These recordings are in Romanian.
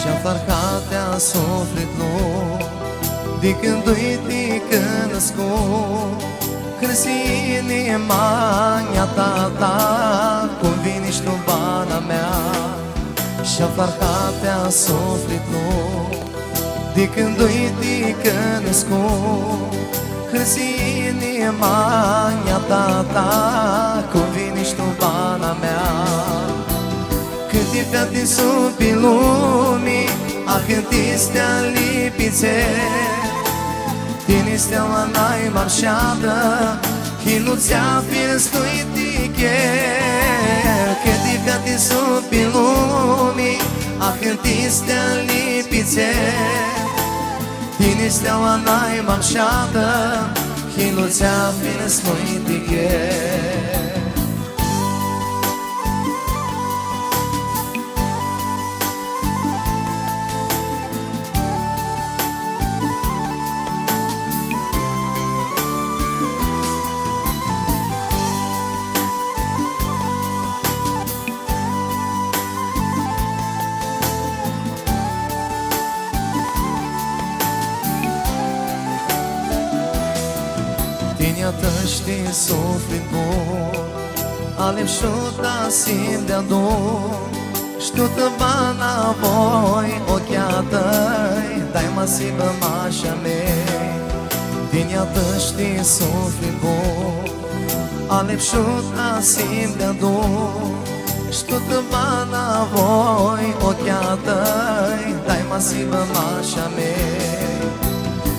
Și-a farcatea sufletul de când uite că născu, crezi inima ta, cum vine și tu bana mea. Și-a farcatea sufletul de când uite că născu, crezi inima ta, cum vine și tu bana mea. Câte fete sunt pe lumii, câte stea lipițe, tine steaua n-ai marșadă, și nu ți-a fiestuit ticher. Câte fete sunt pe lumii, câte stea lipițe, tine steaua n-ai marșadă, și nu ți-a fiestuit ticher. Tine-ată știi suflet bun, alepșuta simt de-a dor, știu-tă bana voi, ochea-tăi, dai masivă mașa mei. Tine-ată știi suflet bun, alepșuta simt de-a dor, știu-tă bana voi, ochea-tăi, dai masivă mașa mei.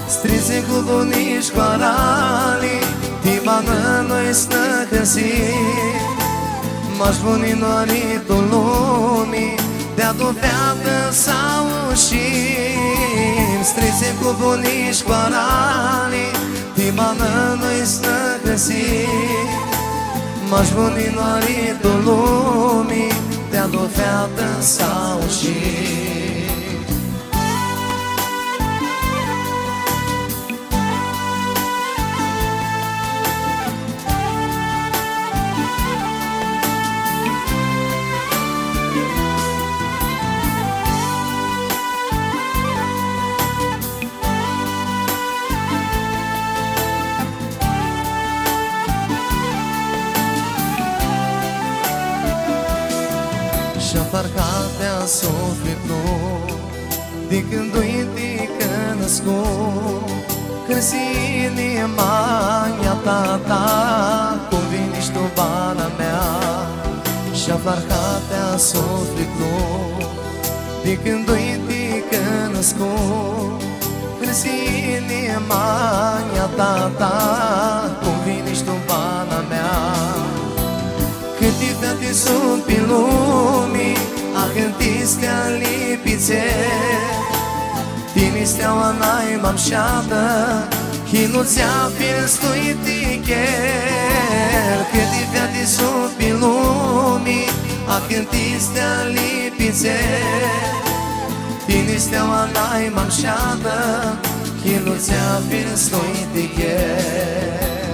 Strize cu bunici cu arali, timană noi snăcăsi, m-aș buni noritul lumii, de-a doveadă sau ușim. Strize cu bunici cu arali, timană noi snăcăsi, m-aș buni noritul lumii, de-a doveadă sau ușim. Și-a farcatea sufletul de când uite că născu, crezi inima ta, cum vine și tu bana mea. Și-a farcatea sufletul de când uite că născu, crezi inima ta, cum vine și tu bana mea. Câte fete sunt pe lumii, câte stea lipițe, tine steaua n-ai mamșadă, și nu ți-a fiestuit ticher. Câte fete sunt pe lumii, câte stea lipițe, tine steaua n-ai mamșadă, și nu ți-a fiestuit ticher.